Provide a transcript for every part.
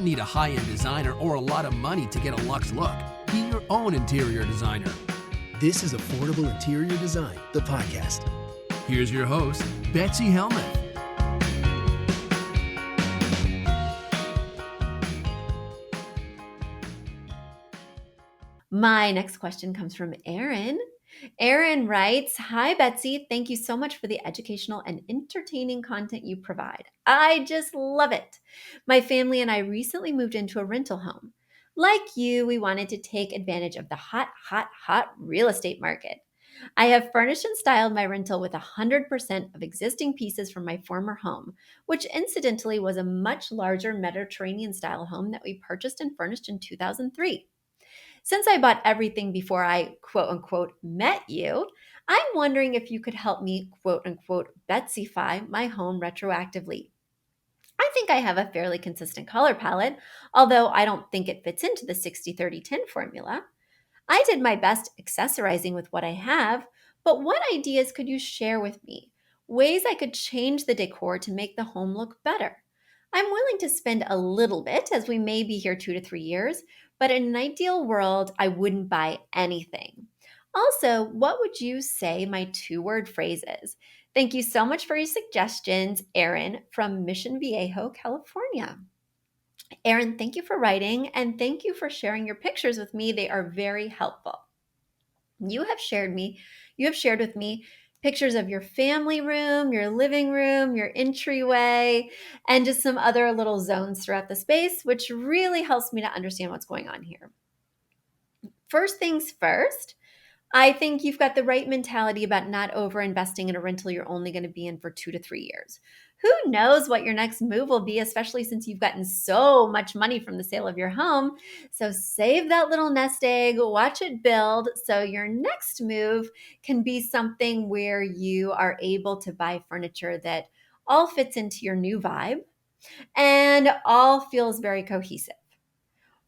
need a high-end designer or a lot of money to get a luxe look. Be your own interior designer. This is Affordable Interior Design, the podcast. Here's your host, Betsy Helmuth. My next question comes from Aaron. Aaron writes, "Hi, Betsy. Thank you so much for the educational and entertaining content you provide. I just love it. My family and I recently moved into a rental home. Like you, we wanted to take advantage of the hot real estate market. I have furnished and styled my rental with 100% of existing pieces from my former home, which incidentally was a much larger Mediterranean-style home that we purchased and furnished in 2003. Since I bought everything before I quote unquote met you, I'm wondering if you could help me quote unquote Betsy-fy my home retroactively. I think I have a fairly consistent color palette, although I don't think it fits into the 60-30-10 formula. I did my best accessorizing with what I have, but what ideas could you share with me? Ways I could change the decor to make the home look better. I'm willing to spend a little bit as we may be here 2 to 3 years, but in an ideal world, I wouldn't buy anything. Also, what would you say my 2-word phrase is? Thank you so much for your suggestions, Erin from Mission Viejo, California." Erin, thank you for writing and thank you for sharing your pictures with me. They are very helpful. You have shared with me pictures of your family room, your living room, your entryway, and just some other little zones throughout the space, which really helps me to understand what's going on here. First things first, I think you've got the right mentality about not over-investing in a rental you're only going to be in for 2 to 3 years. Who knows what your next move will be, especially since you've gotten so much money from the sale of your home. So save that little nest egg, watch it build, so your next move can be something where you are able to buy furniture that all fits into your new vibe and all feels very cohesive.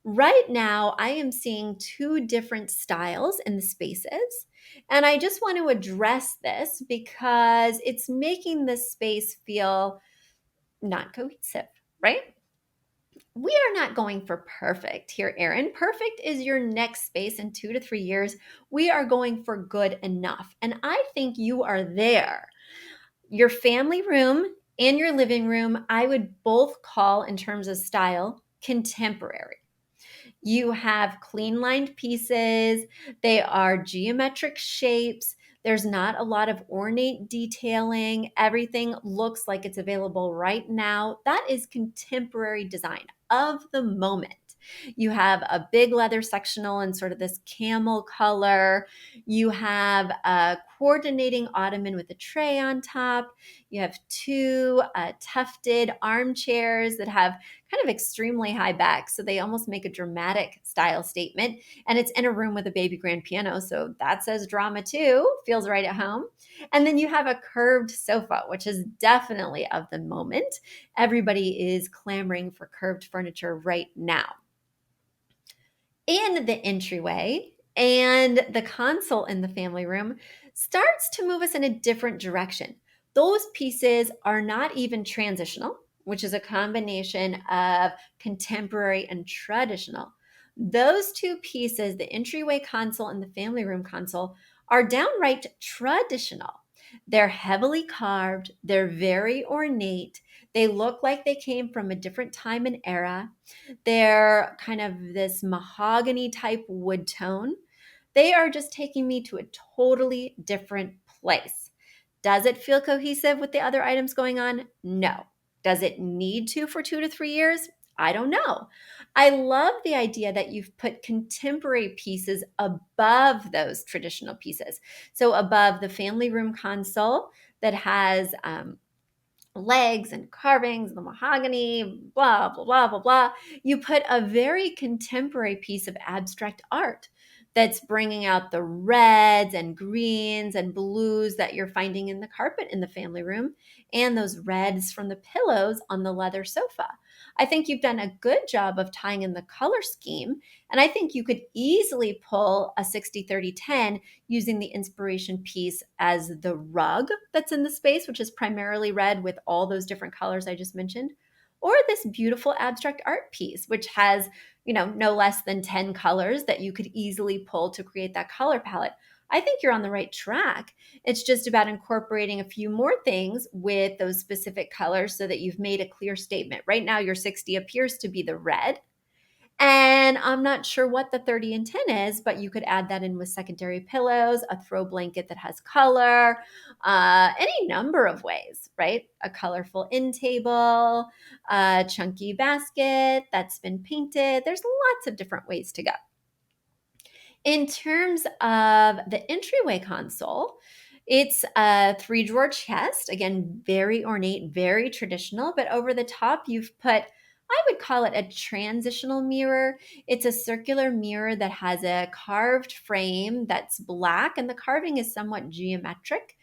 Right now, I am seeing 2 different styles in the spaces, and I just want to address this because it's making this space feel not cohesive, right? We are not going for perfect here, Erin. Perfect is your next space in 2 to 3 years. We are going for good enough, and I think you are there. Your family room and your living room, I would both call, in terms of style, contemporary. You have clean lined pieces. They are geometric shapes. There's not a lot of ornate detailing. Everything looks like it's available right now. That is contemporary design of the moment. You have a big leather sectional in sort of this camel color. You have a coordinating ottoman with a tray on top. You have 2 tufted armchairs that have kind of extremely high backs, so they almost make a dramatic style statement. And it's in a room with a baby grand piano, so that says drama too, feels right at home. And then you have a curved sofa, which is definitely of the moment. Everybody is clamoring for curved furniture right now. In the entryway and the console in the family room starts to move us in a different direction. Those pieces are not even transitional, which is a combination of contemporary and traditional. Those 2 pieces, the entryway console and the family room console, are downright traditional. They're heavily carved, they're very ornate, they look like they came from a different time and era. They're kind of this mahogany type wood tone. They are just taking me to a totally different place. Does it feel cohesive with the other items going on? No. Does it need to for 2 to 3 years? I don't know. I love the idea that you've put contemporary pieces above those traditional pieces. So above the family room console that has legs and carvings, the mahogany, blah, blah, blah, blah, blah. You put a very contemporary piece of abstract art that's bringing out the reds and greens and blues that you're finding in the carpet in the family room and those reds from the pillows on the leather sofa. I think you've done a good job of tying in the color scheme, and I think you could easily pull a 60-30-10 using the inspiration piece as the rug that's in the space, which is primarily red with all those different colors I just mentioned. or this beautiful abstract art piece, which has, no less than 10 colors that you could easily pull to create that color palette. I think you're on the right track. It's just about incorporating a few more things with those specific colors so that you've made a clear statement. Right now, your 60 appears to be the red. And I'm not sure what the 30 and 10 is, but you could add that in with secondary pillows, a throw blanket that has color, any number of ways, right? A colorful end table, a chunky basket that's been painted. There's lots of different ways to go. In terms of the entryway console, it's a 3-drawer chest. Again, very ornate, very traditional, but over the top, you've put, I would call it a transitional mirror. It's a circular mirror that has a carved frame that's black, and the carving is somewhat geometric.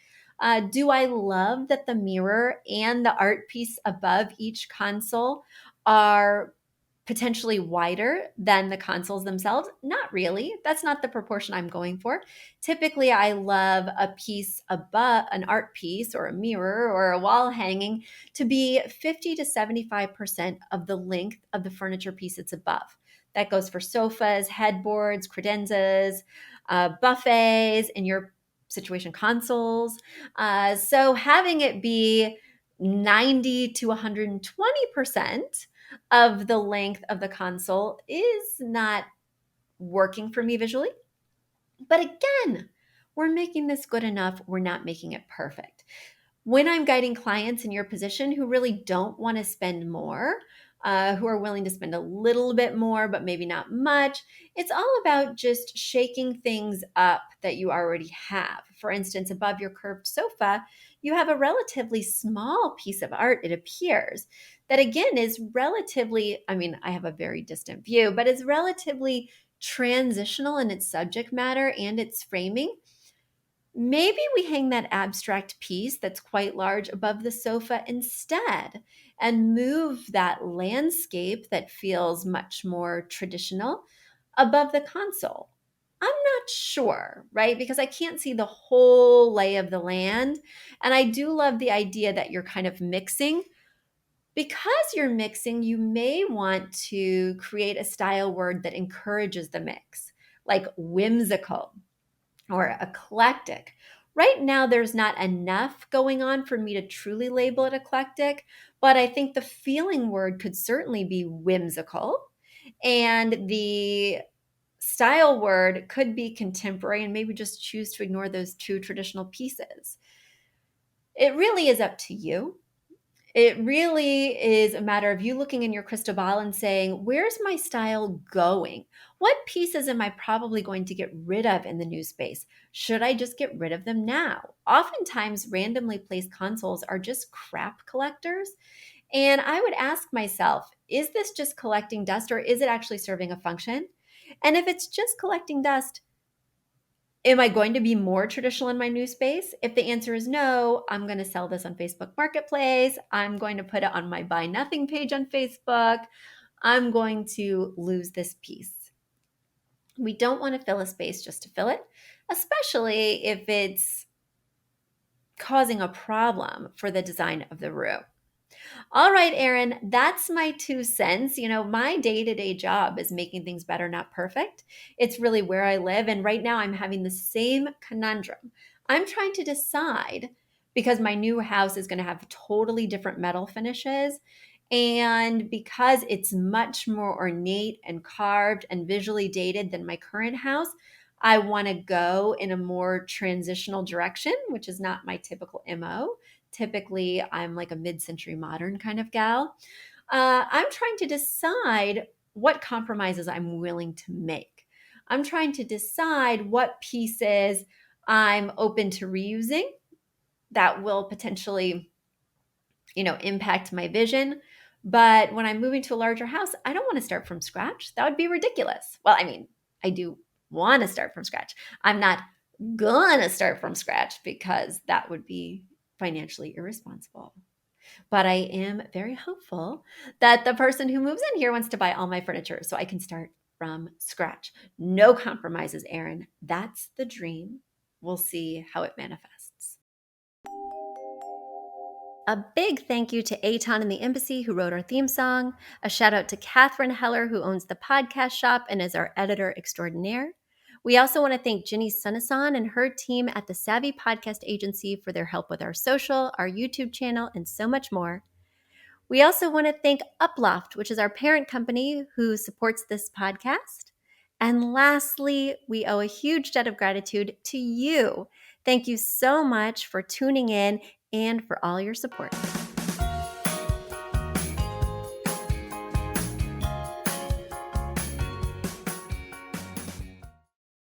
Do I love that the mirror and the art piece above each console are potentially wider than the consoles themselves? Not really. That's not the proportion I'm going for. Typically, I love a piece above, an art piece or a mirror or a wall hanging, to be 50 to 75% of the length of the furniture piece it's above. That goes for sofas, headboards, credenzas, buffets, in your situation, consoles. So having it be 90 to 120% of the length of the console is not working for me visually. But again, we're making this good enough. We're not making it perfect. When I'm guiding clients in your position who really don't want to spend more, who are willing to spend a little bit more, but maybe not much, it's all about just shaking things up that you already have. For instance, above your curved sofa, you have a relatively small piece of art, it appears, that again is relatively, I mean, I have a very distant view, but is relatively transitional in its subject matter and its framing. Maybe we hang that abstract piece that's quite large above the sofa instead and move that landscape that feels much more traditional above the console. I'm not sure, right? Because I can't see the whole lay of the land. And I do love the idea that you're kind of mixing. Because you're mixing, you may want to create a style word that encourages the mix, like whimsical or eclectic. Right now, there's not enough going on for me to truly label it eclectic, but I think the feeling word could certainly be whimsical. And the style word could be contemporary, and maybe just choose to ignore those two traditional pieces. It really is up to you. It really is a matter of you looking in your crystal ball and saying, where's my style going? What pieces am I probably going to get rid of in the new space? Should I just get rid of them now? Oftentimes, randomly placed consoles are just crap collectors. And I would ask myself, is this just collecting dust or is it actually serving a function? And if it's just collecting dust, am I going to be more traditional in my new space? If the answer is no, I'm going to sell this on Facebook Marketplace. I'm going to put it on my Buy Nothing page on Facebook. I'm going to lose this piece. We don't want to fill a space just to fill it, especially if it's causing a problem for the design of the room. All right, Erin, that's my 2 cents. My day-to-day job is making things better, not perfect. It's really where I live. And right now I'm having the same conundrum. I'm trying to decide, because my new house is going to have totally different metal finishes. And because it's much more ornate and carved and visually dated than my current house, I want to go in a more transitional direction, which is not my typical MO. Typically, I'm like a mid-century modern kind of gal. I'm trying to decide what compromises I'm willing to make. I'm trying to decide what pieces I'm open to reusing that will potentially, impact my vision. But when I'm moving to a larger house, I don't want to start from scratch. That would be ridiculous. Well, I mean, I do want to start from scratch. I'm not gonna start from scratch because that would be financially irresponsible. But I am very hopeful that the person who moves in here wants to buy all my furniture so I can start from scratch. No compromises, Erin. That's the dream. We'll see how it manifests. A big thank you to Aton and the Embassy, who wrote our theme song. A shout out to Catherine Heller, who owns the podcast shop and is our editor extraordinaire. We also want to thank Ginny Sunasan and her team at the Savvy Podcast Agency for their help with our social, our YouTube channel, and so much more. We also want to thank Uploft, which is our parent company who supports this podcast. And lastly, we owe a huge debt of gratitude to you. Thank you so much for tuning in and for all your support.